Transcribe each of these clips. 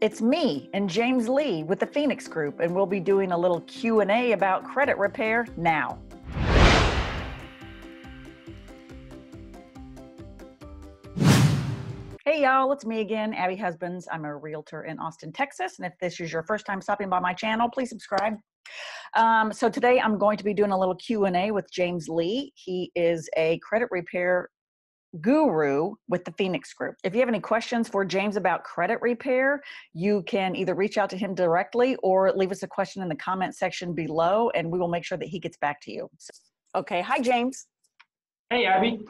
It's me and James Lee with the Phenix Group, and we'll be doing a little Q&A about credit repair now. Hey y'all, it's me again, Abby Husbands. I'm a realtor in Austin, Texas, and if this is your first time stopping by my channel, please subscribe. So today I'm going to be doing a little Q&A with James Lee. He is a credit repair guru with the Phenix Group. If you have any questions for James about credit repair, you can either reach out to him directly or leave us a question in the comment section below, and we will make sure that he gets back to you. Okay, hi James. Hey Abby,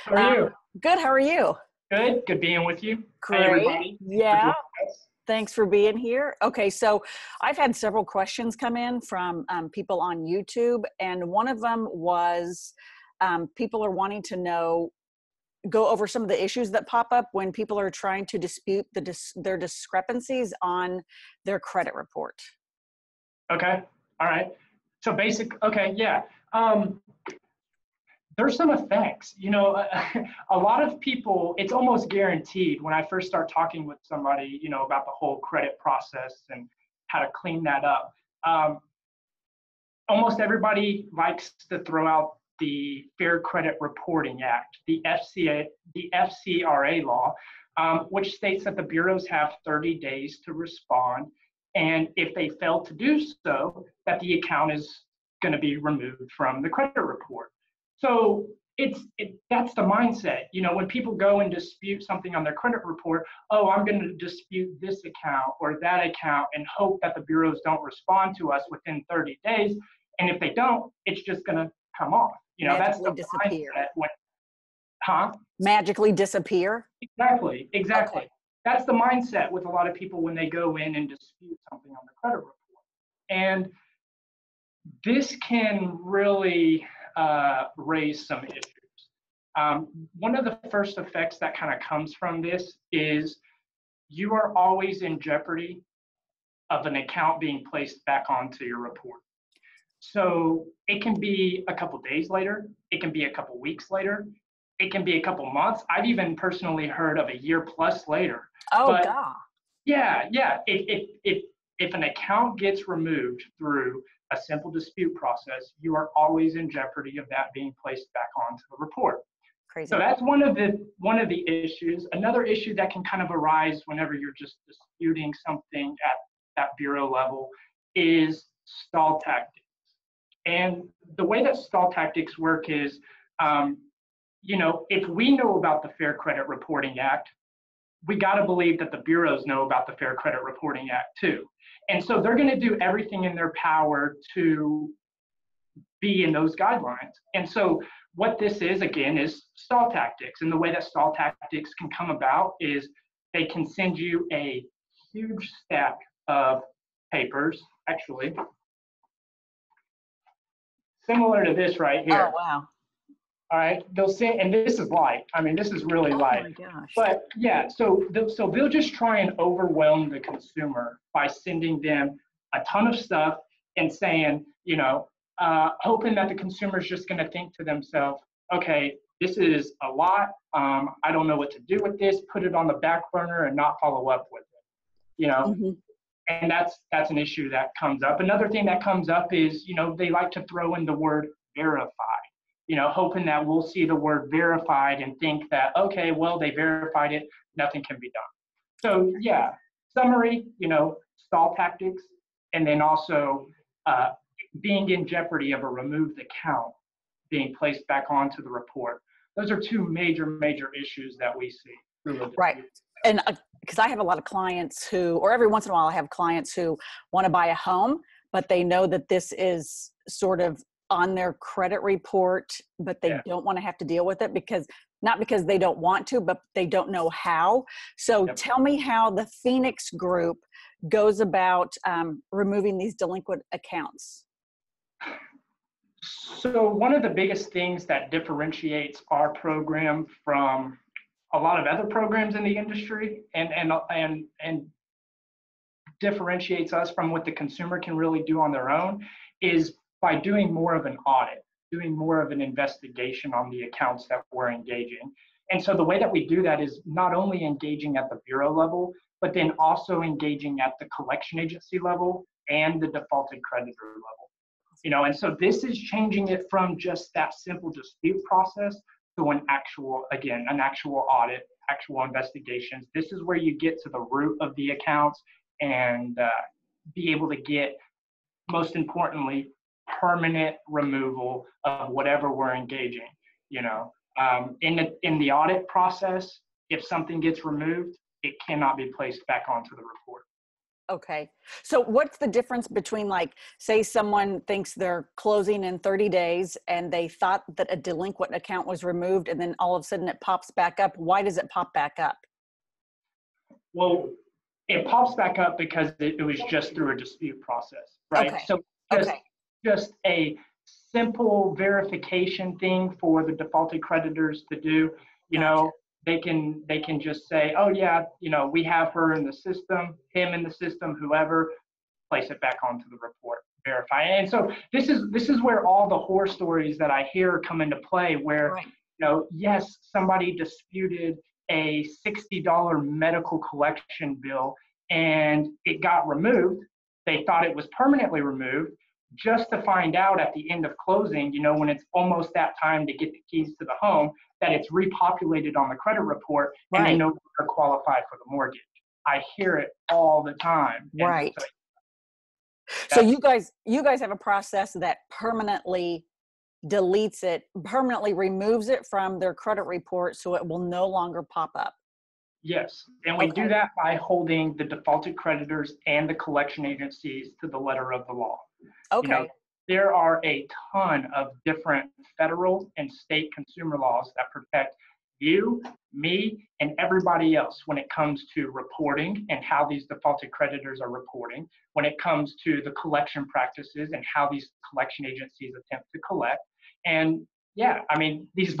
how are you? Good, how are you? Good being with you. Great. Hey everybody. Yeah. Thanks for being here. Okay, so I've had several questions come in from people on YouTube, and one of them was people are wanting to go over some of the issues that pop up when people are trying to dispute their discrepancies on their credit report. Okay, all right. So there's some effects. You know, a lot of people, it's almost guaranteed when I first start talking with somebody, you know, about the whole credit process and how to clean that up. Almost everybody likes to throw out the Fair Credit Reporting Act, the FCRA law, which states that the bureaus have 30 days to respond. And if they fail to do so, that the account is going to be removed from the credit report. So that's the mindset. You know, when people go and dispute something on their credit report, oh, I'm going to dispute this account or that account and hope that the bureaus don't respond to us within 30 days. And if they don't, it's just going to come off. You know, that's the disappear. Mindset. Magically disappear? Exactly. Okay. That's the mindset with a lot of people when they go in and dispute something on the credit report. And this can really raise some issues. One of the first effects that kind of comes from this is you are always in jeopardy of an account being placed back onto your report. So it can be a couple days later, it can be a couple weeks later, it can be a couple months. I've even personally heard of a year plus later. Oh, God. Yeah. If an account gets removed through a simple dispute process, you are always in jeopardy of that being placed back onto the report. Crazy. So that's one of the issues. Another issue that can kind of arise whenever you're just disputing something at that bureau level is stall tactics. And the way that stall tactics work is, you know, if we know about the Fair Credit Reporting Act, we got to believe that the bureaus know about the Fair Credit Reporting Act too. And so they're going to do everything in their power to be in those guidelines. And so what this is, again, is stall tactics. And the way that stall tactics can come about is they can send you a huge stack of papers, actually, similar to this right here. Oh, wow. All right, they'll send, and this is light. I mean, this is really light. Oh my gosh. But yeah, so they'll just try and overwhelm the consumer by sending them a ton of stuff and saying, you know, hoping that the consumer is just going to think to themselves, okay, this is a lot. I don't know what to do with this. Put it on the back burner and not follow up with it. You know. Mm-hmm. And that's an issue that comes up. Another thing that comes up is, you know, they like to throw in the word verified, you know, hoping that we'll see the word verified and think that, okay, well, they verified it, nothing can be done. So yeah, summary, you know, stall tactics, and then also being in jeopardy of a removed account being placed back onto the report. Those are two major issues that we see. Right. And because I have a lot of clients who, or every once in a while I have clients who want to buy a home, but they know that this is sort of on their credit report, but they don't want to have to deal with it not because they don't want to, but they don't know how. So tell me how the Phenix Group goes about removing these delinquent accounts. So one of the biggest things that differentiates our program from a lot of other programs in the industry and differentiates us from what the consumer can really do on their own is by doing more of an audit, doing more of an investigation on the accounts that we're engaging. And so the way that we do that is not only engaging at the bureau level, but then also engaging at the collection agency level and the defaulted creditor level. And so this is changing it from just that simple dispute process to an actual audit, actual investigations. This is where you get to the root of the accounts and be able to get, most importantly, permanent removal of whatever we're engaging. In the audit process, if something gets removed, it cannot be placed back onto the report. Okay. So what's the difference between, like, say someone thinks they're closing in 30 days and they thought that a delinquent account was removed and then all of a sudden it pops back up? Why does it pop back up? Well, it pops back up because it was just through a dispute process, right? Okay. So just a simple verification thing for the defaulted creditors to do. Gotcha. They can just say, oh yeah, we have her in the system, him in the system, whoever, place it back onto the report, verify. And so this is where all the horror stories that I hear come into play, where right. Yes, somebody disputed a $60 medical collection bill and it got removed. They thought it was permanently removed, just to find out at the end of closing, when it's almost that time to get the keys to the home, that it's repopulated on the credit report and they no longer qualify for the mortgage. I hear it all the time. Right. So you guys have a process that permanently deletes it, permanently removes it from their credit report so it will no longer pop up. Yes, and we do that by holding the defaulted creditors and the collection agencies to the letter of the law. Okay. There are a ton of different federal and state consumer laws that protect you, me, and everybody else when it comes to reporting and how these defaulted creditors are reporting, when it comes to the collection practices and how these collection agencies attempt to collect. And yeah, I mean, these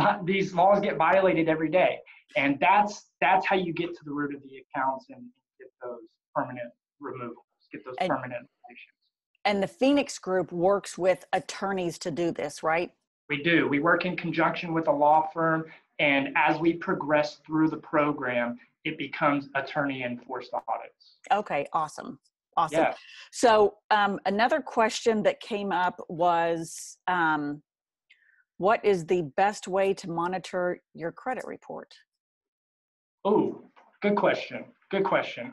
laws get violated every day. And that's how you get to the root of the accounts and get those permanent removals, get those permanent eliminations. And the Phenix Group works with attorneys to do this, right? We do. We work in conjunction with a law firm, and as we progress through the program, it becomes attorney-enforced audits. Okay, awesome. Yeah. So another question that came up was, what is the best way to monitor your credit report? Oh, good question. Good question.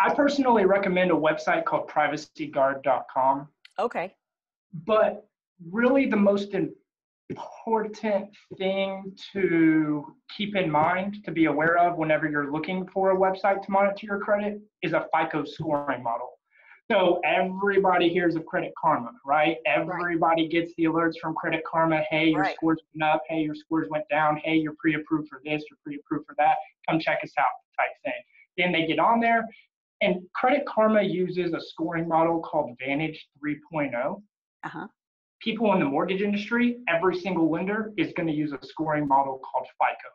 I personally recommend a website called privacyguard.com. Okay. But really the most important thing to keep in mind, to be aware of whenever you're looking for a website to monitor your credit, is a FICO scoring model. So everybody hears of Credit Karma, right? Everybody gets the alerts from Credit Karma. Hey, your scores went up. Hey, your scores went down. Hey, you're pre-approved for this. You're pre-approved for that. Come check us out, type thing. Then they get on there, and Credit Karma uses a scoring model called Vantage 3.0. People in the mortgage industry, every single lender is going to use a scoring model called FICO,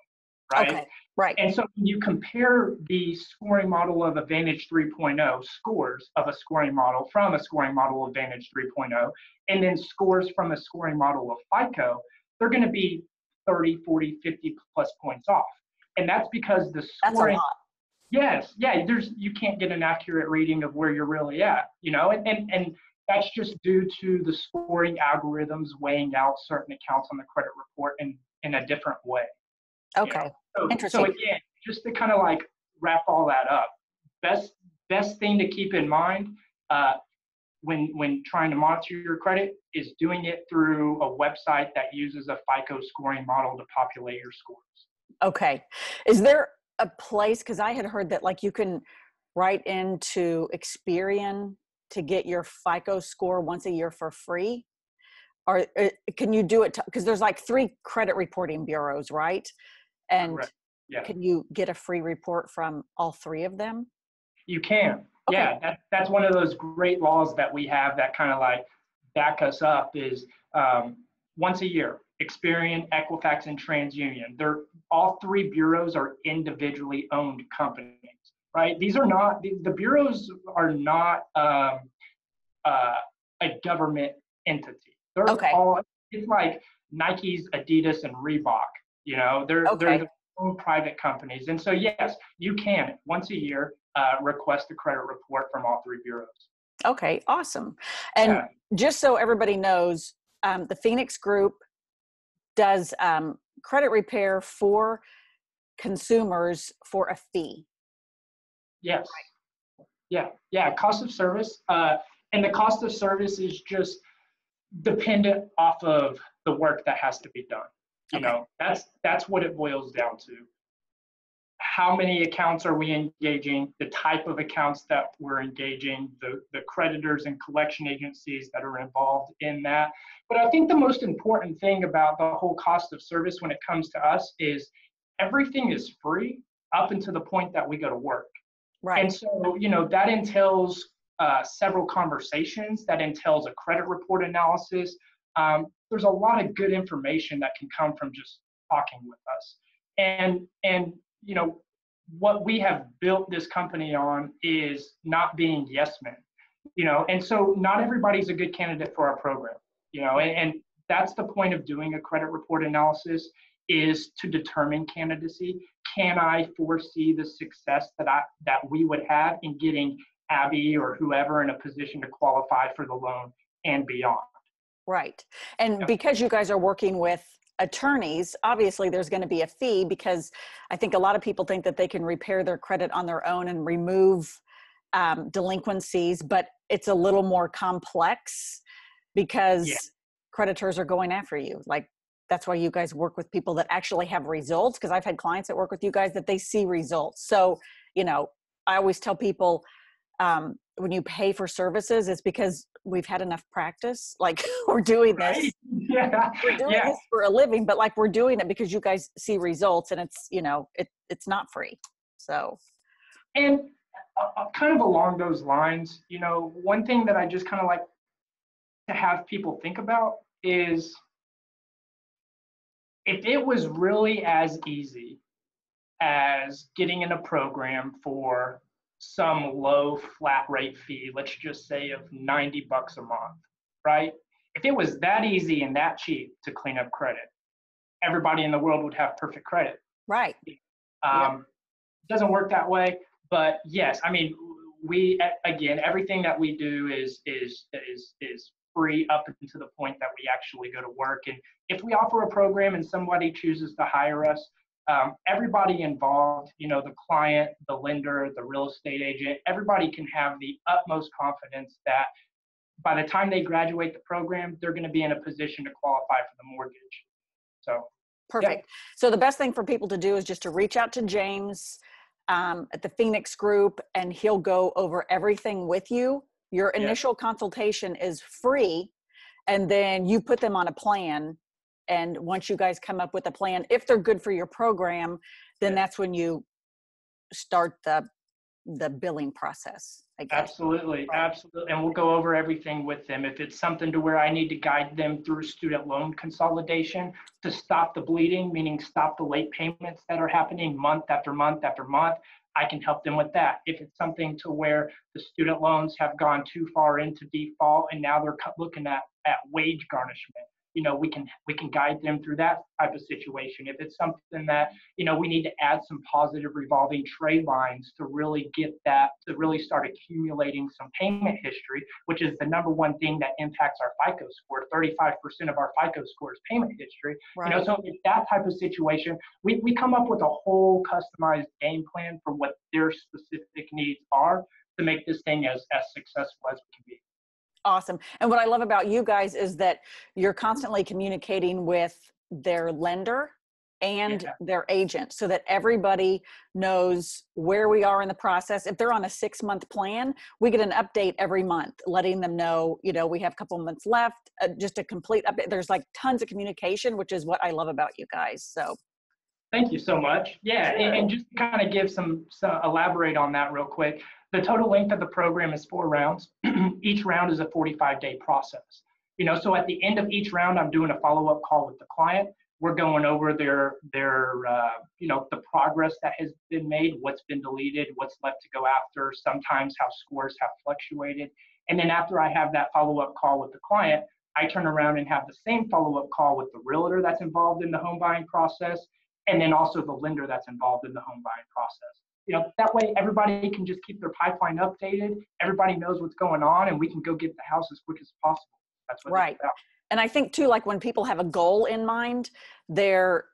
right? Okay, right. And so when you compare the scoring model of a Vantage 3.0, scores of a scoring model from a scoring model of Vantage 3.0, and then scores from a scoring model of FICO, they're going to be 30, 40, 50 plus points off. And that's because the scoring. That's a lot. Yes, yeah, you can't get an accurate reading of where you're really at, and that's just due to the scoring algorithms weighing out certain accounts on the credit report in a different way. Okay. Interesting. So again, just to kind of like wrap all that up, best thing to keep in mind when trying to monitor your credit is doing it through a website that uses a FICO scoring model to populate your scores. Okay. Is there a place, because I had heard that like you can write into Experian to get your FICO score once a year for free? Or can you do it? Because there's like 3 credit reporting bureaus, right? And can you get a free report from all 3 of them? You can. Okay. Yeah, that's one of those great laws that we have that kind of like back us up is once a year, Experian, Equifax, and TransUnion. All 3 bureaus are individually owned companies, right? These are not, the bureaus are not a government entity. They're all, it's like Nike's, Adidas, and Reebok. They're Okay. their own private companies. And so, yes, you can once a year request a credit report from all three bureaus. Okay, awesome. And Yeah. just so everybody knows, the Phenix Group does credit repair for consumers for a fee. Yes. Yeah. Cost of service. And the cost of service is just dependent off of the work that has to be done. Okay. That's what it boils down to. How many accounts are we engaging, the type of accounts that we're engaging, the creditors and collection agencies that are involved in that. But I think the most important thing about the whole cost of service when it comes to us is everything is free up until the point that we go to work. Right. And so, that entails several conversations, that entails a credit report analysis. There's a lot of good information that can come from just talking with us. And what we have built this company on is not being yes men, and so not everybody's a good candidate for our program, and that's the point of doing a credit report analysis, is to determine candidacy. Can I foresee the success that we would have in getting Abby or whoever in a position to qualify for the loan and beyond? Right. And Yep. because you guys are working with attorneys, obviously there's going to be a fee, because I think a lot of people think that they can repair their credit on their own and remove delinquencies, but it's a little more complex because creditors are going after you. Like, that's why you guys work with people that actually have results, because I've had clients that work with you guys that they see results. So, I always tell people, when you pay for services, it's because we've had enough practice. Like, we're doing this. Right? Yeah. We're doing this for a living, but like, we're doing it because you guys see results, and it's, it's not free. So. And kind of along those lines, one thing that I just kind of like to have people think about is, if it was really as easy as getting in a program for some low flat rate fee, let's just say of $90 a month, right? If it was that easy and that cheap to clean up credit, everybody in the world would have perfect credit. Right. It doesn't work that way, but yes, I mean, again, everything that we do is free up until the point that we actually go to work. And if we offer a program and somebody chooses to hire us, everybody involved, the client, the lender, the real estate agent, everybody can have the utmost confidence that by the time they graduate the program, they're going to be in a position to qualify for the mortgage. So. Perfect. Yeah. So the best thing for people to do is just to reach out to James at the Phenix Group, and he'll go over everything with you. Your initial consultation is free, and then you put them on a plan. And once you guys come up with a plan, if they're good for your program, then that's when you start the billing process, I guess. Absolutely. Right. Absolutely. And we'll go over everything with them. If it's something to where I need to guide them through student loan consolidation to stop the bleeding, meaning stop the late payments that are happening month after month after month, I can help them with that. If it's something to where the student loans have gone too far into default and now they're looking at wage garnishment, we can guide them through that type of situation. If it's something that, we need to add some positive revolving trade lines to really get that, to really start accumulating some payment history, which is the number one thing that impacts our FICO score. 35% of our FICO score is payment history. Right. So if that type of situation, we come up with a whole customized game plan for what their specific needs are to make this thing as successful as we can be. Awesome. And what I love about you guys is that you're constantly communicating with their lender and their agent, so that everybody knows where we are in the process. If they're on a 6-month plan, we get an update every month, letting them know, we have a couple months left, just a complete update. There's like tons of communication, which is what I love about you guys. So. Thank you so much. Yeah, and just to kind of give some elaborate on that real quick. The total length of the program is 4 rounds. Each round is a 45-day process. So at the end of each round, I'm doing a follow-up call with the client. We're going over their the progress that has been made, what's been deleted, what's left to go after, sometimes how scores have fluctuated. And then after I have that follow-up call with the client, I turn around and have the same follow-up call with the realtor that's involved in the home buying process, and then also the lender that's involved in the home buying process. That way everybody can just keep their pipeline updated. Everybody knows what's going on, and we can go get the house as quick as possible. That's what Right. it's about. And I think too, like when people have a goal in mind, they're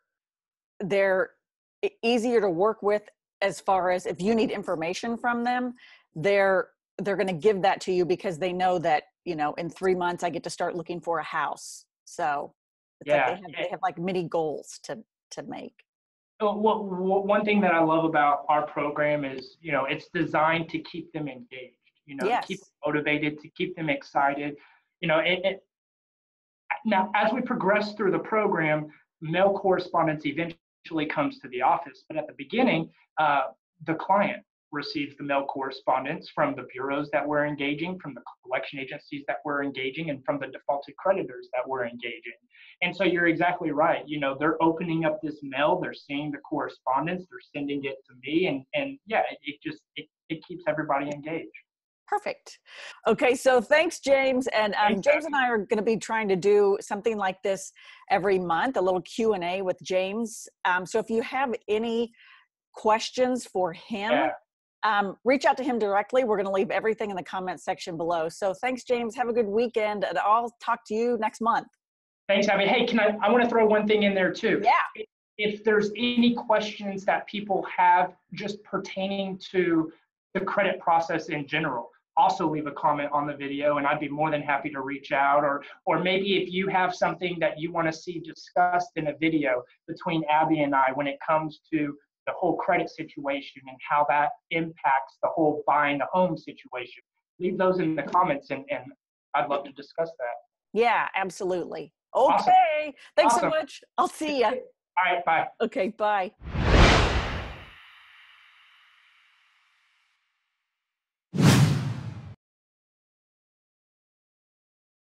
easier to work with, as far as if you need information from them, they're going to give that to you because they know that, in 3 months I get to start looking for a house. So it's like they have like mini goals to make. Well, one thing that I love about our program is, it's designed to keep them engaged, to keep them motivated, to keep them excited. Now, as we progress through the program, mail correspondence eventually comes to the office. But at the beginning, the client receives the mail correspondence from the bureaus that we're engaging, from the collection agencies that we're engaging, and from the defaulted creditors that we're engaging. And so you're exactly right. They're opening up this mail, they're seeing the correspondence, they're sending it to me, and yeah, it keeps everybody engaged. Perfect. Okay, so thanks, James. And James and I are going to be trying to do something like this every month, a little Q&A with James. So if you have any questions for him, reach out to him directly. We're going to leave everything in the comments section below. So thanks, James. Have a good weekend, and I'll talk to you next month. Thanks, Abby. Hey, I want to throw one thing in there too. Yeah. If there's any questions that people have just pertaining to the credit process in general, also leave a comment on the video, and I'd be more than happy to reach out. Or maybe if you have something that you want to see discussed in a video between Abby and I when it comes to the whole credit situation and how that impacts the whole buying a home situation, leave those in the comments, and I'd love to discuss that. Yeah, absolutely. Okay. Awesome. Thanks so much. I'll see you. All right, bye. Okay, bye.